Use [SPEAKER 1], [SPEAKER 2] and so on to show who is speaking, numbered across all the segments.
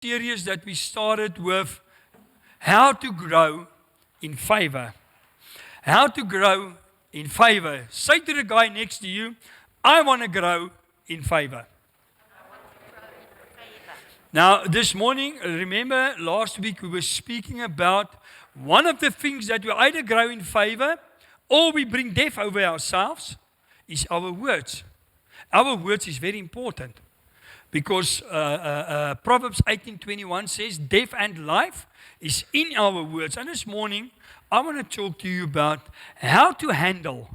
[SPEAKER 1] series that we started with how to grow in favor. How to grow in favor. Say to the guy next to you, I want to grow in favor. Now, this morning, remember last week we were speaking about one of the things that we either grow in favor or we bring death over ourselves is our words. Our words is very important. Because Proverbs 18:21 says, death and life is in our words. And this morning, I want to talk to you about how to handle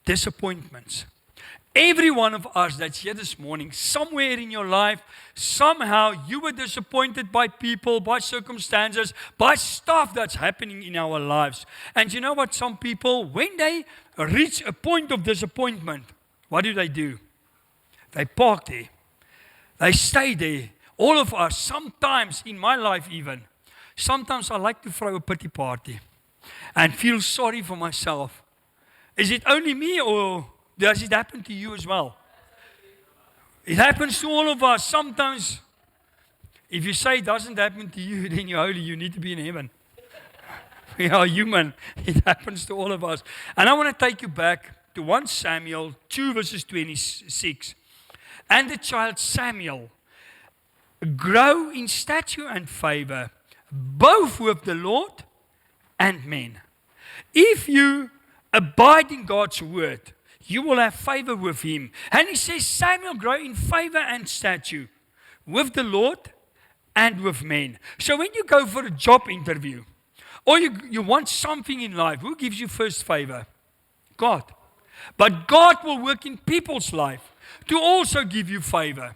[SPEAKER 1] disappointments. Every one of us that's here this morning, somewhere in your life, somehow you were disappointed by people, by circumstances, by stuff that's happening in our lives. And you know what? Some people, when they reach a point of disappointment, what do? They park there. They stay there. All of us, sometimes in my life even, sometimes I like to throw a pity party and feel sorry for myself. Is it only me or does it happen to you as well? It happens to all of us. Sometimes, if you say it doesn't happen to you, then you're holy. You need to be in heaven. We are human. It happens to all of us. And I want to take you back to 1 Samuel 2 verses 26. And the child Samuel grow in stature and favor, both with the Lord and men. If you abide in God's word, you will have favor with him. And he says, Samuel grow in favor and stature with the Lord and with men. So when you go for a job interview, or you want something in life, who gives you first favor? God. But God will work in people's life to also give you favor.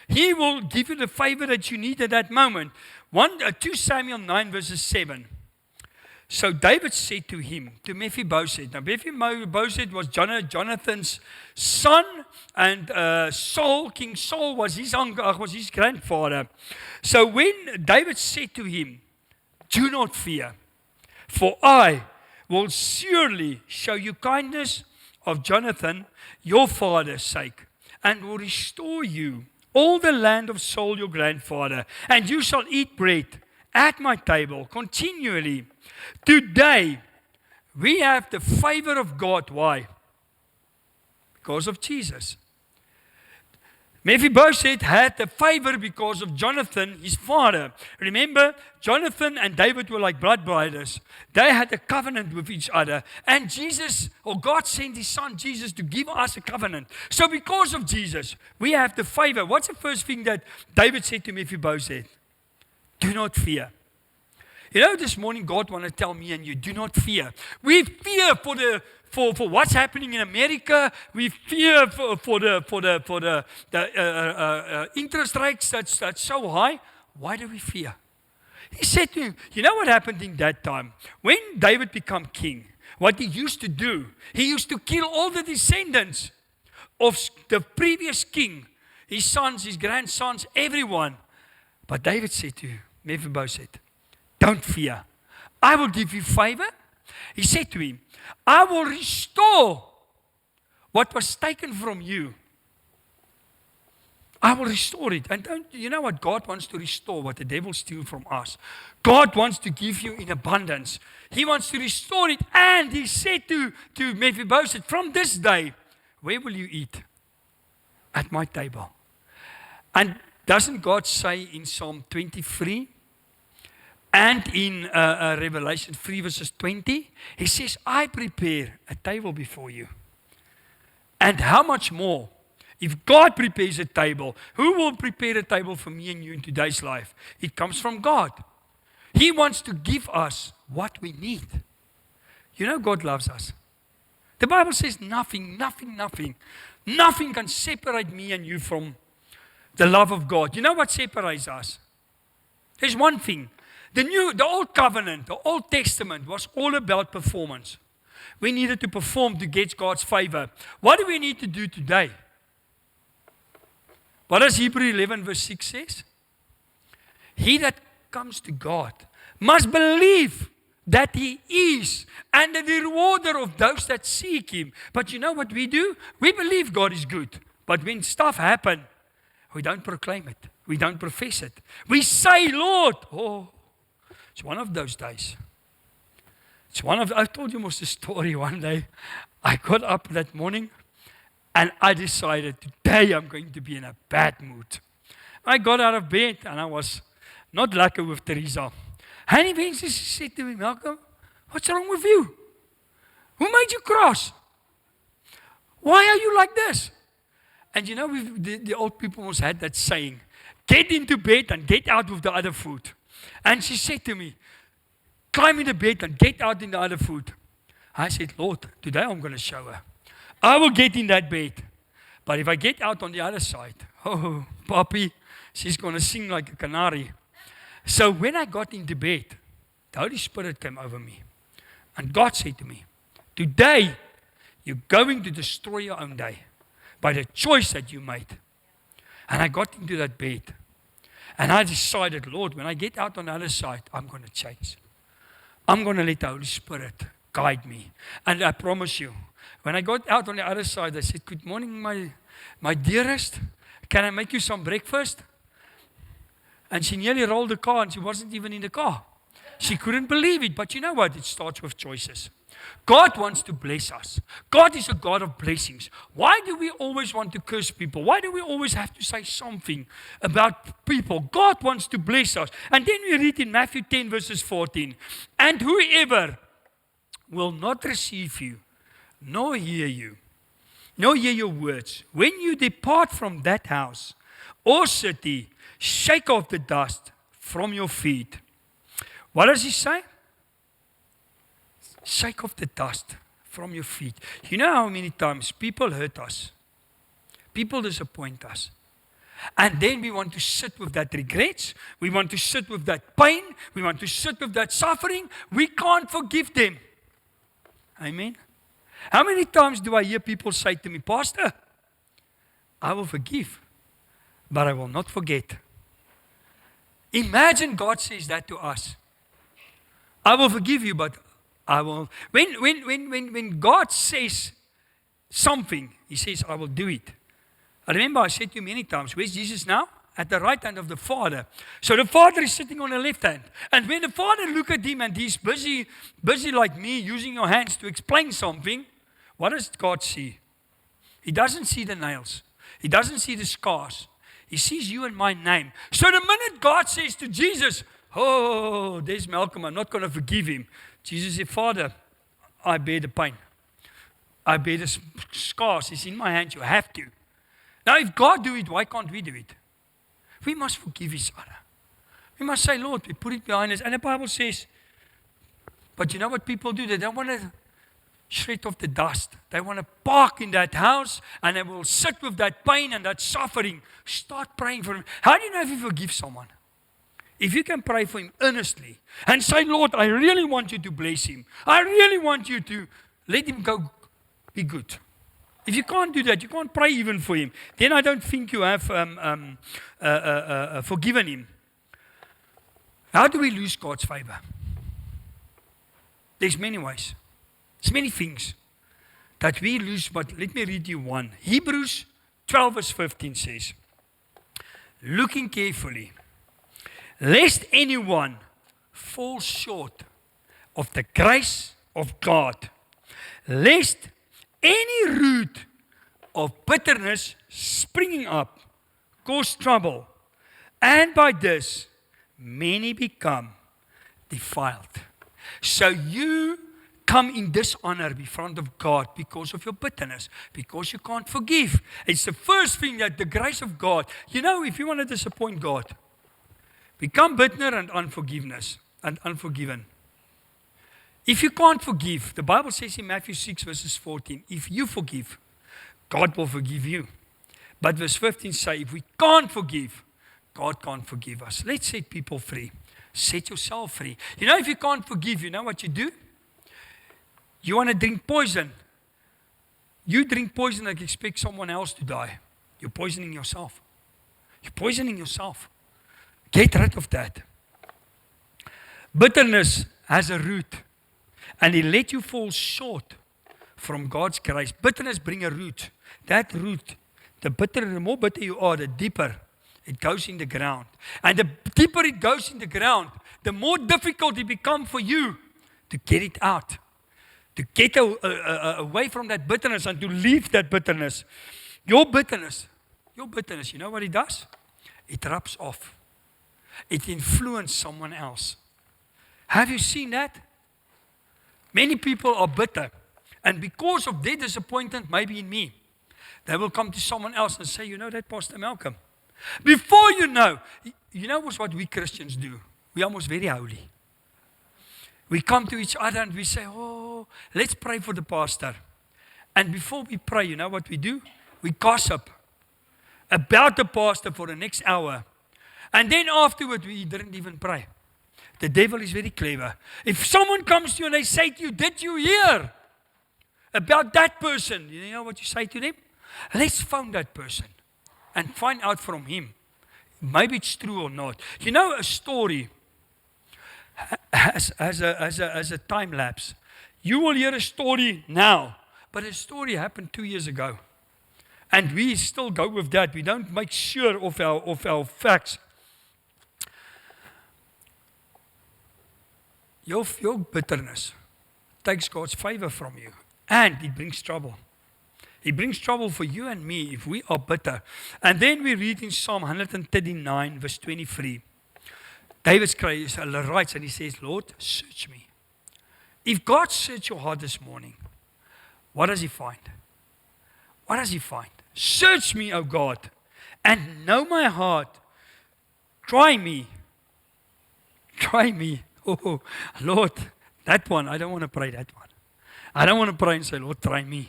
[SPEAKER 1] He will give you the favor that you need at that moment. 2 Samuel 9 verses 7. So David said to him, to Mephibosheth. Now Mephibosheth was Jonathan's son, and King Saul was his grandfather. So when David said to him, do not fear, for I will surely show you kindness of Jonathan, your father's sake, and will restore you all the land of Saul your grandfather, and you shall eat bread at my table continually. Today, we have the favor of God. Why? Because of Jesus. Mephibosheth had the favor because of Jonathan, his father. Remember, Jonathan and David were like blood brothers. They had a covenant with each other. And Jesus, or God sent his son Jesus to give us a covenant. So because of Jesus, we have the favor. What's the first thing that David said to Mephibosheth? Do not fear. You know, this morning God wants to tell me and you, do not fear. We fear for what's happening in America. We fear for the interest rates that's so high. Why do we fear? He said to him, you know what happened in that time? When David became king, what he used to do, he used to kill all the descendants of the previous king, his sons, his grandsons, everyone. But David said to Mephibosheth, don't fear. I will give you favor. He said to him, I will restore what was taken from you. I will restore it. And you know what? God wants to restore what the devil stole from us. God wants to give you in abundance. He wants to restore it. And he said to Mephibosheth, from this day, where will you eat? At my table. And doesn't God say in Psalm 23, and in Revelation 3 verses 20, he says, I prepare a table before you. And how much more? If God prepares a table, who will prepare a table for me and you in today's life? It comes from God. He wants to give us what we need. You know God loves us. The Bible says nothing can separate me and you from the love of God. You know what separates us? There's one thing. The Old Covenant, the Old Testament was all about performance. We needed to perform to get God's favor. What do we need to do today? What does Hebrew 11 verse 6 says? He that comes to God must believe that he is, and the rewarder of those that seek him. But you know what we do? We believe God is good. But when stuff happens, we don't proclaim it. We don't profess it. We say, Lord, it's one of those days. I told you most the story one day. I got up that morning and I decided today I'm going to be in a bad mood. I got out of bed and I was not lucky with Teresa. And eventually she said to me, Malcolm, what's wrong with you? Who made you cross? Why are you like this? And you know, the old people always had that saying, get into bed and get out with the other foot. And she said to me, climb in the bed and get out in the other foot. I said, Lord, today I'm going to show her. I will get in that bed. But if I get out on the other side, Papi, she's going to sing like a canary. So when I got into bed, the Holy Spirit came over me. And God said to me, today you're going to destroy your own day by the choice that you made. And I got into that bed. And I decided, Lord, when I get out on the other side, I'm going to change. I'm going to let the Holy Spirit guide me. And I promise you, when I got out on the other side, I said, good morning, my dearest. Can I make you some breakfast? And she nearly rolled the car and she wasn't even in the car. She couldn't believe it. But you know what? It starts with choices. God wants to bless us. God is a God of blessings. Why do we always want to curse people? Why do we always have to say something about people? God wants to bless us. And then we read in Matthew 10 verses 14. And whoever will not receive you, nor hear you, nor hear your words, when you depart from that house or city, shake off the dust from your feet. What does he say? Shake off the dust from your feet. You know how many times people hurt us? People disappoint us. And then we want to sit with that regrets. We want to sit with that pain. We want to sit with that suffering. We can't forgive them. Amen. How many times do I hear people say to me, Pastor, I will forgive, but I will not forget. Imagine God says that to us. I will forgive you, but I will. When God says something, He says, I will do it. I remember I said to you many times, where's Jesus now? At the right hand of the Father. So the Father is sitting on the left hand. And when the Father looks at him and he's busy like me, using your hands to explain something, what does God see? He doesn't see the nails. He doesn't see the scars. He sees you and my name. So the minute God says to Jesus, oh, there's Malcolm, I'm not going to forgive him. Jesus said, Father, I bear the pain. I bear the scars. It's in my hands. You have to. Now, if God do it, why can't we do it? We must forgive each other. We must say, Lord, we put it behind us. And the Bible says, but you know what people do? They don't want to shred off the dust. They want to park in that house and they will sit with that pain and that suffering. Start praying for him. How do you know if you forgive someone? If you can pray for him earnestly and say, Lord, I really want you to bless him. I really want you to let him go be good. If you can't do that, you can't pray even for him, then I don't think you have forgiven him. How do we lose God's favor? There's many ways. There's many things that we lose, but let me read you one. Hebrews 12 verse 15 says, looking carefully, lest anyone fall short of the grace of God, lest any root of bitterness springing up cause trouble, and by this many become defiled. So you come in dishonor before of God because of your bitterness, because you can't forgive. It's the first thing that the grace of God, you know, if you want to disappoint God, become bitter and unforgiven. If you can't forgive, the Bible says in Matthew 6 verses 14, if you forgive, God will forgive you. But verse 15 says, if we can't forgive, God can't forgive us. Let's set people free. Set yourself free. You know, if you can't forgive, you know what you do? You want to drink poison. You drink poison and expect someone else to die. You're poisoning yourself. You're poisoning yourself. Get rid of that. Bitterness has a root. And He let you fall short from God's grace. Bitterness brings a root. That root, the more bitter you are, the deeper It goes in the ground. And the deeper it goes in the ground, the more difficult it becomes for you to get it out. To get away from that bitterness and to leave that bitterness. Your bitterness, you know what it does? It rubs off. It influences someone else. Have you seen that? Many people are bitter. And because of their disappointment, maybe in me, they will come to someone else and say, you know that, Pastor Malcolm? Before you know what we Christians do? We are almost very holy. We come to each other and we say, oh, let's pray for the pastor. And before we pray, you know what we do? We gossip about the pastor for the next hour. And then afterward, we didn't even pray. The devil is very clever. If someone comes to you and they say to you, did you hear about that person? You know what you say to them? Let's phone that person and find out from him. Maybe it's true or not. You know, a story as a time lapse. You will hear a story now, but a story happened 2 years ago. And we still go with that. We don't make sure of our facts. Your bitterness takes God's favor from you, and it brings trouble. It brings trouble for you and me if we are bitter. And then we read in Psalm 139, verse 23. David writes and he says, Lord, search me. If God search your heart this morning, what does he find? What does he find? Search me, O God, and know my heart. Try me. Try me. Oh, Lord, that one, I don't want to pray that one. I don't want to pray and say, Lord, try me.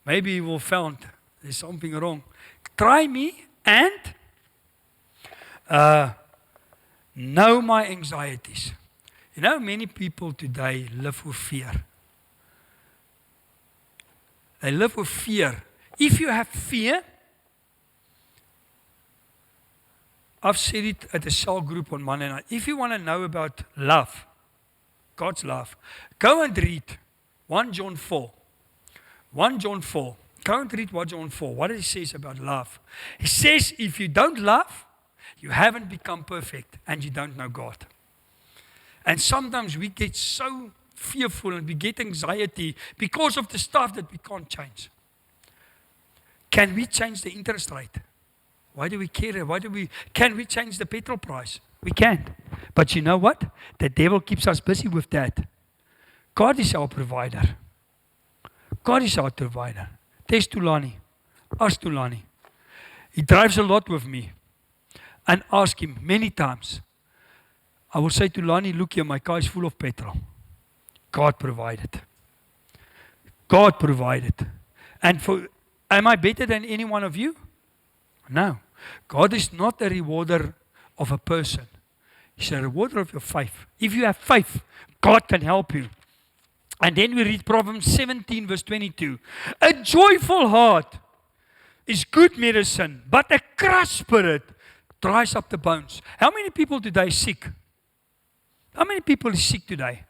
[SPEAKER 1] Maybe you will find there's something wrong. Try me and know my anxieties. You know, many people today live with fear. They live with fear. If you have fear, I've said it at a cell group on Monday night. If you want to know about love, God's love, go and read 1 John 4. 1 John 4. Go and read 1 John 4. What it says about love. It says if you don't love, you haven't become perfect and you don't know God. And sometimes we get so fearful and we get anxiety because of the stuff that we can't change. Can we change the interest rate? Why do we care? Can we change the petrol price? We can't. But you know what? The devil keeps us busy with that. God is our provider. God is our provider. There's Tulani. Ask Tulani. He drives a lot with me. And ask him many times. I will say to Lani, look here, my car is full of petrol. God provided. God provided. And am I better than any one of you? No. God is not a rewarder of a person. He's a rewarder of your faith. If you have faith, God can help you. And then we read Proverbs 17 verse 22. A joyful heart is good medicine, but a crushed spirit dries up the bones. How many people today are sick? How many people are sick today?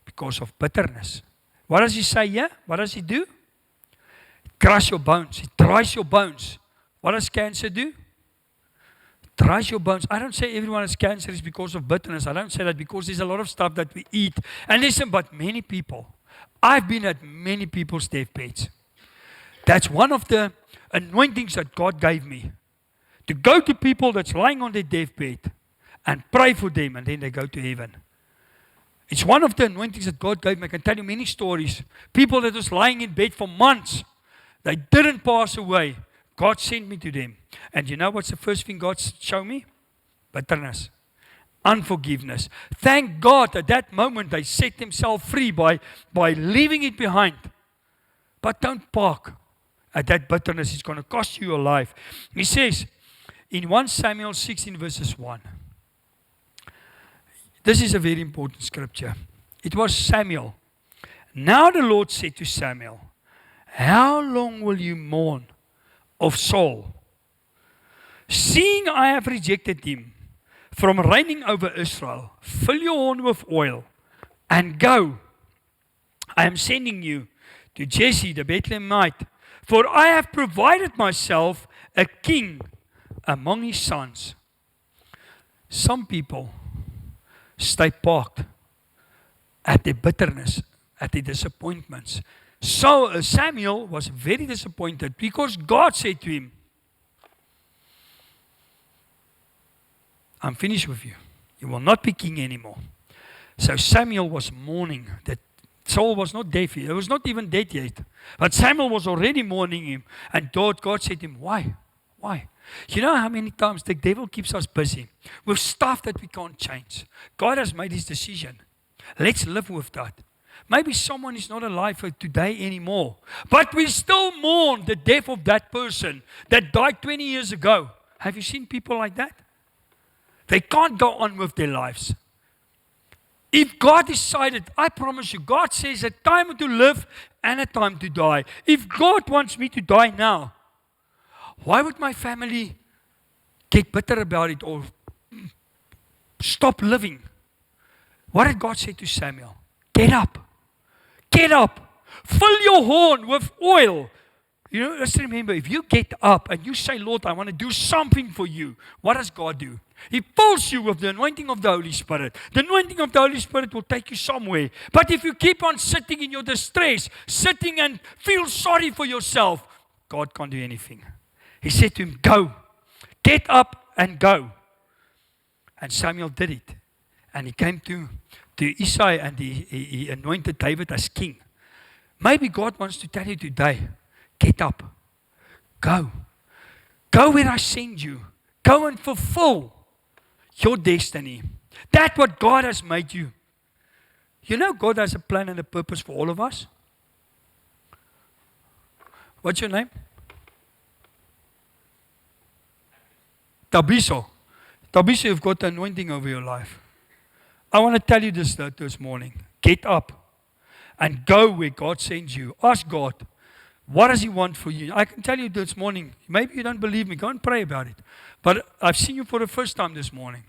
[SPEAKER 1] Because of bitterness. What does he say here? What does he do? It crushes your bones. It dries your bones. What does cancer do? It dries your bones. I don't say everyone has cancer is because of bitterness. I don't say that because there's a lot of stuff that we eat. And listen, but many people. I've been at many people's deathbeds. That's one of the anointings that God gave me. To go to people that's lying on their deathbed and pray for them and then they go to heaven. It's one of the anointings that God gave me. I can tell you many stories. People that was lying in bed for months. They didn't pass away. God sent me to them. And you know what's the first thing God showed me? Bitterness. Unforgiveness. Thank God at that moment they set themselves free by leaving it behind. But don't park at that bitterness. It's going to cost you your life. He says in 1 Samuel 16 verses 1. This is a very important scripture. It was Samuel. Now the Lord said to Samuel, how long will you mourn of Saul, seeing I have rejected him from reigning over Israel? Fill your horn with oil and go. I am sending you to Jesse the Bethlehemite, for I have provided myself a king among his sons, some people stay parked at their bitterness, at their disappointments. So Samuel was very disappointed because God said to him, I'm finished with you. You will not be king anymore. So Samuel was mourning that Saul was not dead yet. He was not even dead yet. But Samuel was already mourning him. And God said to him, why? Why? You know how many times the devil keeps us busy with stuff that we can't change. God has made his decision. Let's live with that. Maybe someone is not alive for today anymore. But we still mourn the death of that person that died 20 years ago. Have you seen people like that? They can't go on with their lives. If God decided, I promise you, God says a time to live and a time to die. If God wants me to die now, why would my family get bitter about it or stop living? What did God say to Samuel? Get up. Get up. Fill your horn with oil. You know, let's remember, if you get up and you say, Lord, I want to do something for you, what does God do? He fills you with the anointing of the Holy Spirit. The anointing of the Holy Spirit will take you somewhere. But if you keep on sitting in your distress, sitting and feel sorry for yourself, God can't do anything. He said to him, go. Get up and go. And Samuel did it. And he came to Isai and he anointed David as king. Maybe God wants to tell you today, get up. Go. Go where I send you. Go and fulfill your destiny. That's what God has made you. You know God has a plan and a purpose for all of us. What's your name? Tabiso. Tabiso, you've got the anointing over your life. I want to tell you this morning. Get up and go where God sends you. Ask God, what does He want for you? I can tell you this morning, maybe you don't believe me, go and pray about it. But I've seen you for the first time this morning.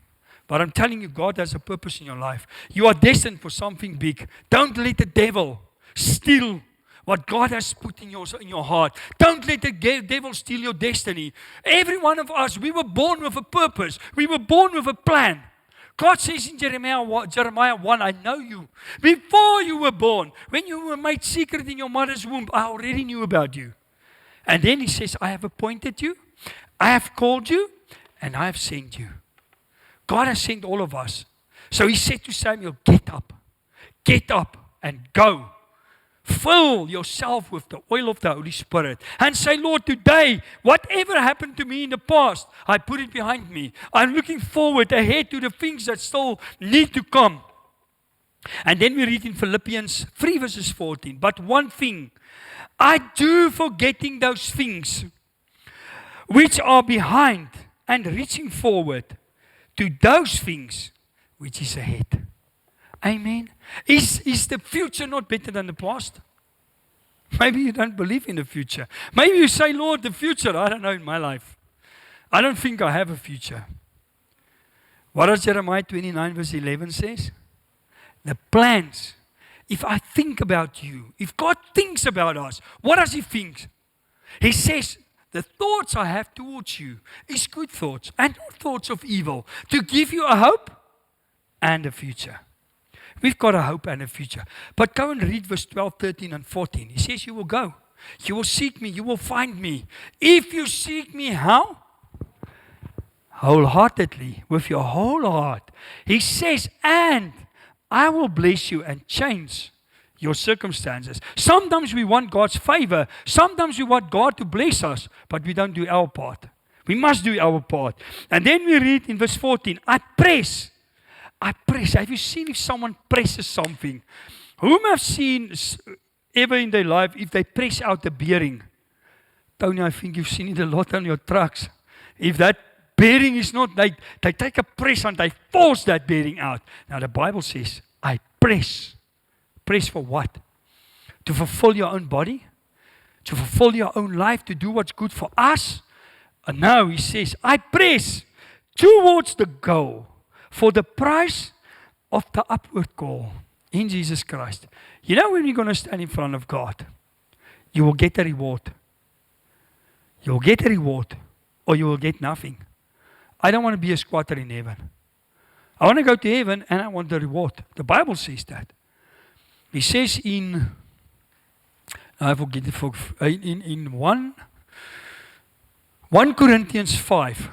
[SPEAKER 1] But I'm telling you, God has a purpose in your life. You are destined for something big. Don't let the devil steal what God has put in your heart. Don't let the devil steal your destiny. Every one of us, we were born with a purpose. We were born with a plan. God says in Jeremiah 1, I know you. Before you were born, when you were made secret in your mother's womb, I already knew about you. And then He says, I have appointed you, I have called you, and I have sent you. God has sent all of us. So He said to Samuel, get up and go. Fill yourself with the oil of the Holy Spirit and say, Lord, today, whatever happened to me in the past, I put it behind me. I'm looking forward ahead to the things that still need to come. And then we read in Philippians 3 verses 14, but one thing, I do forgetting those things which are behind and reaching forward to those things which is ahead. Amen. Is the future not better than the past? Maybe you don't believe in the future. Maybe you say, Lord, the future, I don't know in my life. I don't think I have a future. What does Jeremiah 29 verse 11 says? The plans. If I think about you, if God thinks about us, what does He think? He says, the thoughts I have towards you is good thoughts and not thoughts of evil, to give you a hope and a future. We've got a hope and a future. But go and read verse 12, 13, and 14. He says, you will go. You will seek me. You will find me. If you seek me, how? Wholeheartedly, with your whole heart. He says, and I will bless you and change your circumstances. Sometimes we want God's favor. Sometimes we want God to bless us, but we don't do our part. We must do our part. And then we read in verse 14, I press. Have you seen if someone presses something? Whom have seen ever in their life if they press out the bearing? Tony, I think you've seen it a lot on your trucks. If that bearing is not, they take a press and they force that bearing out. Now the Bible says, I press. Press for what? To fulfill your own body? To fulfill your own life? To do what's good for us? And now He says, I press towards the goal, for the price of the upward call in Jesus Christ. You know when you're going to stand in front of God, you will get a reward. You will get a reward. or you will get nothing. I don't want to be a squatter in heaven. I want to go to heaven and I want the reward. The Bible says that. He says I forget in 1 Corinthians 5,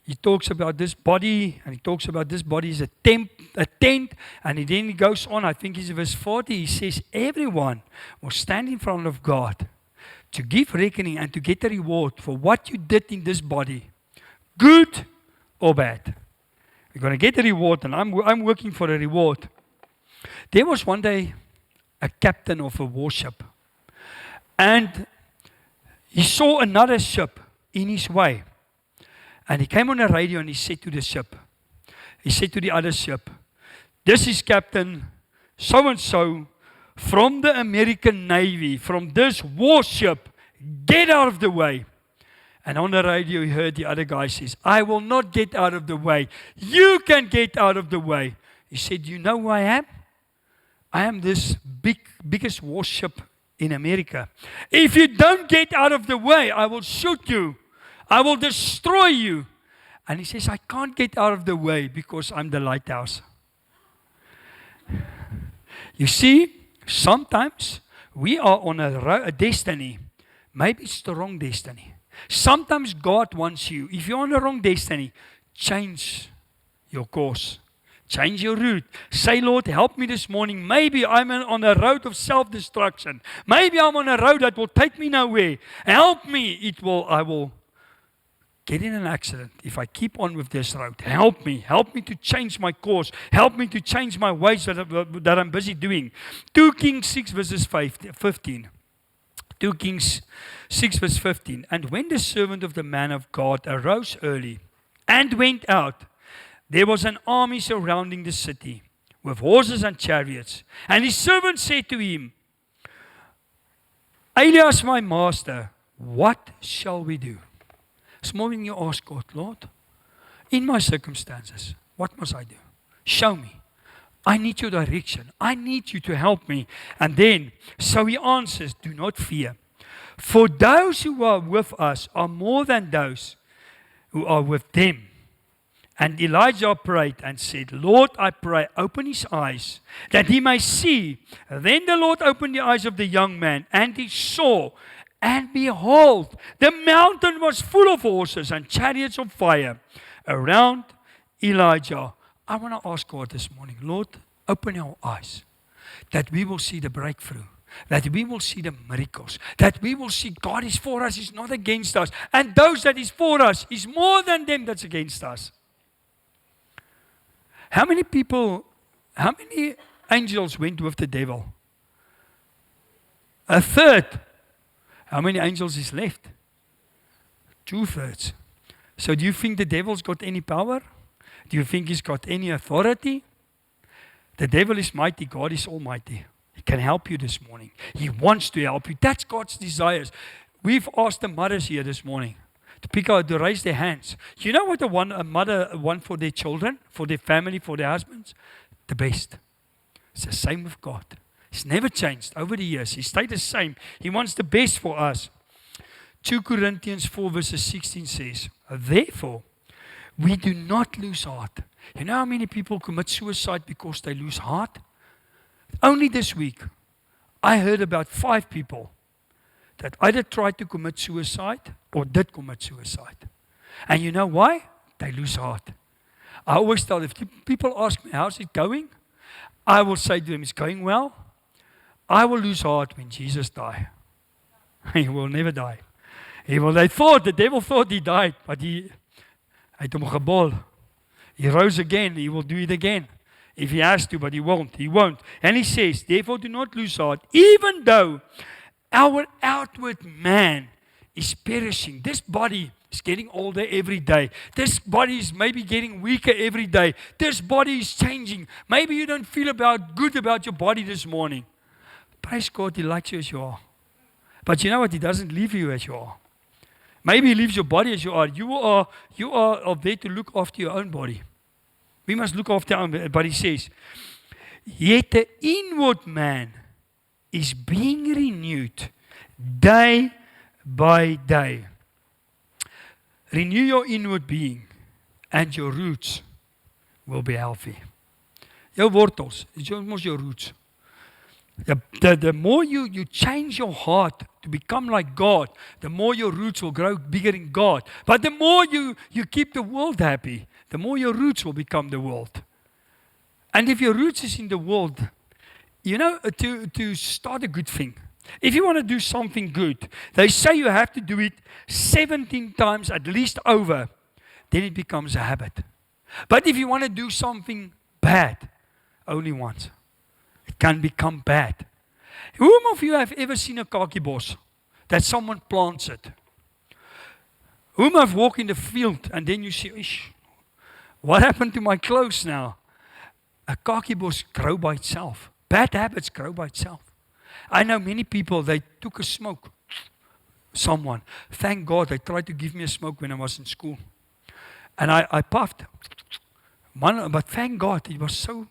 [SPEAKER 1] he talks about this body, and he talks about this body is a tent, and then he goes on, I think it's verse 40, he says, everyone will stand in front of God to give reckoning and to get a reward for what you did in this body, good or bad. You're going to get a reward, and I'm working for a reward. There was one day a captain of a warship, and he saw another ship in his way. And he came on the radio and he said to the ship, he said to the other ship, this is Captain so-and-so from the American Navy, from this warship, get out of the way. And on the radio he heard the other guy says, I will not get out of the way. You can get out of the way. He said, you know who I am? I am this biggest warship in America. If you don't get out of the way, I will shoot you. I will destroy you. And he says, I can't get out of the way because I'm the lighthouse. You see, sometimes we are on a destiny. Maybe it's the wrong destiny. Sometimes God wants you, if you're on the wrong destiny, change your course. Change your route. Say, Lord, help me this morning. Maybe I'm on a road of self-destruction. Maybe I'm on a road that will take me nowhere. Help me. I will get in an accident if I keep on with this road. Help me. Help me to change my course. Help me to change my ways that I'm busy doing. 2 Kings 6 verses 15. 2 Kings 6 verse 15. And when the servant of the man of God arose early and went out, there was an army surrounding the city with horses and chariots. And his servant said to him, Elias, my master, what shall we do? This morning you ask God, Lord, in my circumstances, what must I do? Show me. I need your direction. I need you to help me. And then, so he answers, do not fear. For those who are with us are more than those who are with them. And Elijah prayed and said, Lord, I pray, open his eyes, that he may see. Then the Lord opened the eyes of the young man, and he saw. And behold, the mountain was full of horses and chariots of fire around Elijah. I want to ask God this morning, Lord, open our eyes, that we will see the breakthrough, that we will see the miracles, that we will see God is for us, He's not against us. And those that is for us is more than them that's against us. How many angels went with the devil? A third. How many angels is left? 2/3. So do you think the devil's got any power? Do you think he's got any authority? The devil is mighty, God is almighty. He can help you this morning. He wants to help you. That's God's desires. We've asked the mothers here this morning to raise their hands. You know what a mother wants for their children, for their family, for their husbands? The best. It's the same with God. It's never changed over the years. He stayed the same. He wants the best for us. 2 Corinthians 4 verses 16 says, therefore, we do not lose heart. You know how many people commit suicide because they lose heart? Only this week, I heard about 5 people that either tried to commit suicide or did commit suicide. And you know why? They lose heart. I always tell, if people ask me, how's it going? I will say to them, it's going well. I will lose heart when Jesus dies. He will never die. The devil thought he died, but hy het hom gebol. He rose again, he will do it again. If he has to, but he won't. He won't. And he says, therefore do not lose heart, even though our outward man is perishing. This body is getting older every day. This body is maybe getting weaker every day. This body is changing. Maybe you don't feel good about your body this morning. Praise God, He likes you as you are. But you know what? He doesn't leave you as you are. Maybe He leaves your body as you are. You are there to look after your own body. We must look after our own body. But He says, yet the inward man is being renewed day by day. Renew your inward being and your roots will be healthy. Jou wortels, is almost your roots. The more you change your heart to become like God, the more your roots will grow bigger in God. But the more you keep the world happy, the more your roots will become the world. And if your roots is in the world, to start a good thing, if you want to do something good, they say you have to do it 17 times at least over, then it becomes a habit. But if you want to do something bad, only once, it can become bad. Whom of you have ever seen a kakkiebos that someone plants it? Whom have walked in the field and then you see, what happened to my clothes now? A kakkiebos grow by itself. Bad habits grow by itself. I know many people, they took a smoke. Someone. Thank God, they tried to give me a smoke when I was in school. And I puffed. But thank God, it was so...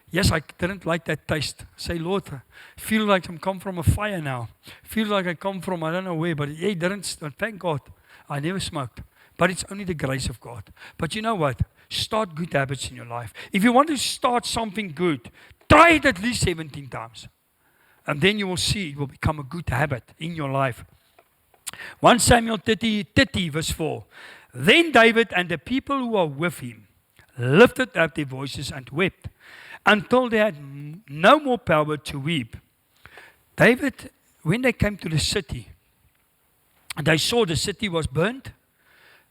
[SPEAKER 1] Yes, I didn't like that taste. Say, Lord, I feel like I'm come from a fire now. Feel like I come from I don't know where, but it didn't. Thank God, I never smoked. But it's only the grace of God. But you know what? Start good habits in your life. If you want to start something good, try it at least 17 times. And then you will see it will become a good habit in your life. 1 Samuel 30 verse 4. Then David and the people who are with him lifted up their voices and wept until they had no more power to weep. David, when they came to the city, and they saw the city was burnt,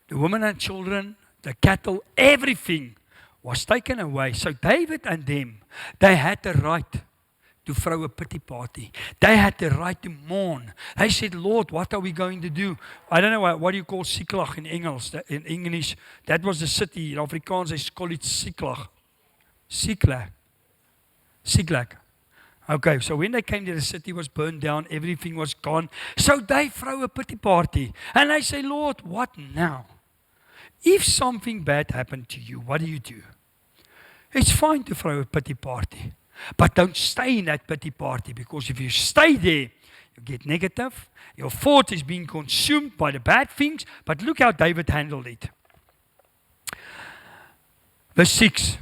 [SPEAKER 1] the women and children, the cattle, everything was taken away. So David and them, they had the right to throw a pity party. They had the right to mourn. They said, Lord, what are we going to do? I don't know, what do you call Siklag in English? In English, that was the city. In Afrikaans, they call it Siklag. Siklag. Okay, so when they came there, the city was burned down, everything was gone. So they throw a pity party. And they say, Lord, what now? If something bad happened to you, what do? It's fine to throw a pity party. But don't stay in that pity party, because if you stay there, you get negative. Your thought is being consumed by the bad things. But look how David handled it. Verse 6.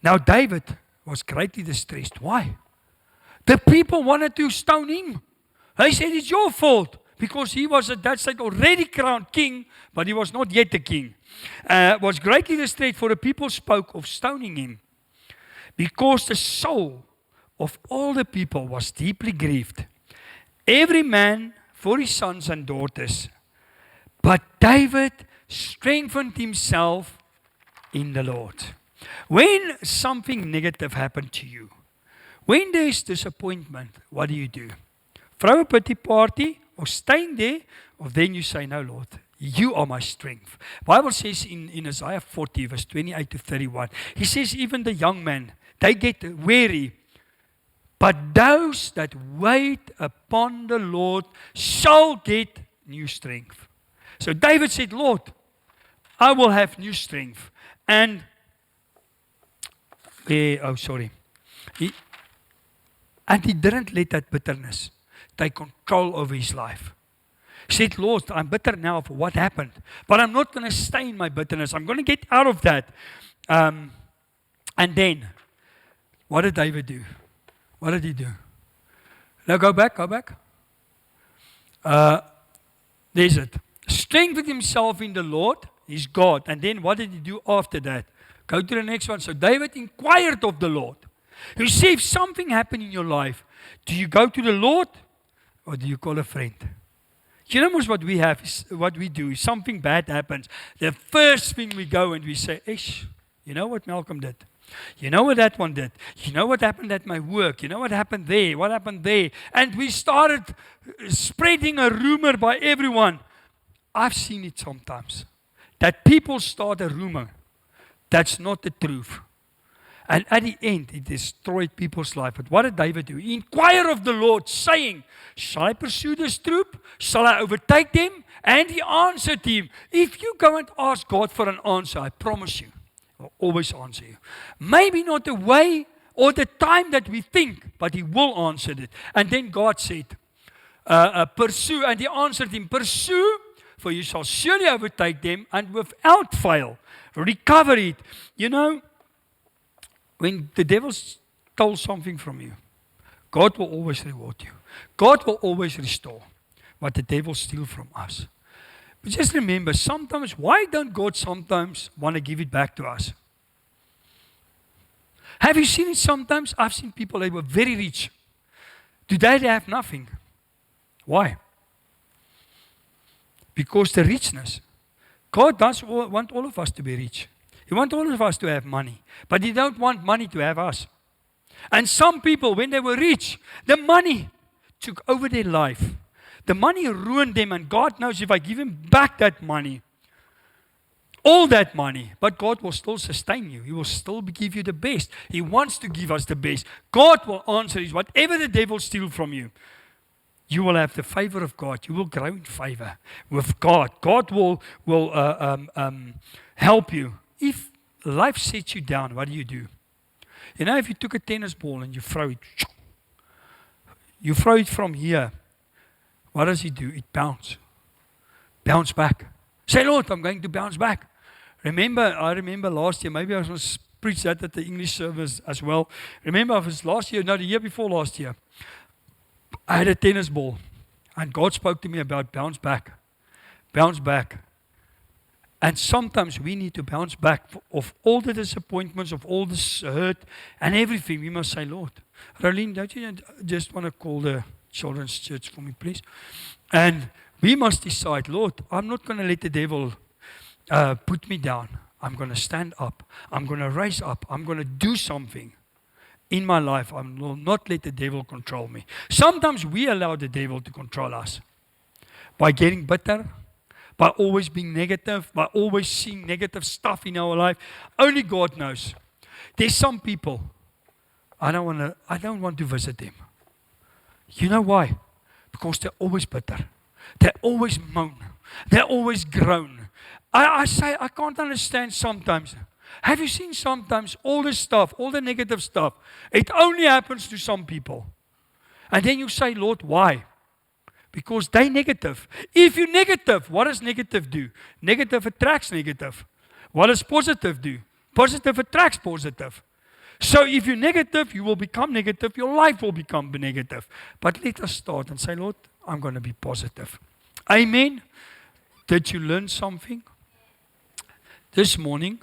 [SPEAKER 1] Now David was greatly distressed. Why? The people wanted to stone him. They said it's your fault, because he was at that stage already crowned king, but he was not yet the king. Was greatly distressed, for the people spoke of stoning him, because the soul of all the people was deeply grieved, every man for his sons and daughters. But David strengthened himself in the Lord. When something negative happened to you, when there is disappointment, what do? Throw a pity party or staying there, or then you say, no, Lord, you are my strength. The Bible says in Isaiah 40, verse 28 to 31, he says, even the young men, they get weary, but those that wait upon the Lord shall get new strength. So David said, Lord, I will have new strength. And he didn't let that bitterness take control over his life. He said, Lord, I'm bitter now for what happened, but I'm not going to stay in my bitterness. I'm going to get out of that. And then, what did David do? What did he do? Now go back. There's it. Strengthened himself in the Lord, his God. And then what did he do after that? Go to the next one. So David inquired of the Lord. You see, if something happened in your life, do you go to the Lord or do you call a friend? You know what we have, is what we do. If something bad happens, the first thing we go and we say, you know what Malcolm did? You know what that one did? You know what happened at my work? You know what happened there? What happened there? And we started spreading a rumor by everyone. I've seen it sometimes, that people start a rumor that's not the truth. And at the end, it destroyed people's life. But what did David do? He inquired of the Lord, saying, shall I pursue this troop? Shall I overtake them? And he answered him, if you go and ask God for an answer, I promise you, He'll always answer you. Maybe not the way or the time that we think, but He will answer it. And then God said, pursue. And He answered him, pursue for you shall surely overtake them, and without fail recover it. You know, when the devil stole something from you, God will always reward you. God will always restore what the devil steals from us. But just remember, sometimes, why don't God sometimes want to give it back to us? Have you seen it sometimes? I've seen people, they were very rich. Today they have nothing. Why? Because the richness. God does want all of us to be rich. He wants all of us to have money. But He don't want money to have us. And some people, when they were rich, the money took over their life. The money ruined them, and God knows if I give Him back that money, all that money, but God will still sustain you. He will still give you the best. He wants to give us the best. God will answer is whatever the devil steals from you, you will have the favor of God. You will grow in favor with God. God will help you. If life sets you down, what do? You know, if you took a tennis ball and you throw it from here, what does it do? It bounces back. Say, Lord, I'm going to bounce back. I remember last year, maybe I was preached that at the English service as well. Remember, it was last year, no, the year before last year. I had a tennis ball, and God spoke to me about bounce back. And sometimes we need to bounce back of all the disappointments, of all this hurt and everything. We must say, Lord, Rolene, don't you just want to call the children's church for me, please? And we must decide, Lord, I'm not going to let the devil put me down. I'm going to stand up. I'm going to rise up. I'm going to do something in my life. I will not let the devil control me. Sometimes we allow the devil to control us by getting bitter, by always being negative, by always seeing negative stuff in our life. Only God knows. There's some people, I don't want to visit them. You know why? Because they're always bitter. They always moan. They always groan. I say, I can't understand sometimes. Have you seen sometimes all this stuff, all the negative stuff? It only happens to some people. And then you say, Lord, why? Because they're negative. If you're negative, what does negative do? Negative attracts negative. What does positive do? Positive attracts positive. So if you're negative, you will become negative. Your life will become negative. But let us start and say, Lord, I'm going to be positive. Amen. Did you learn something? This morning,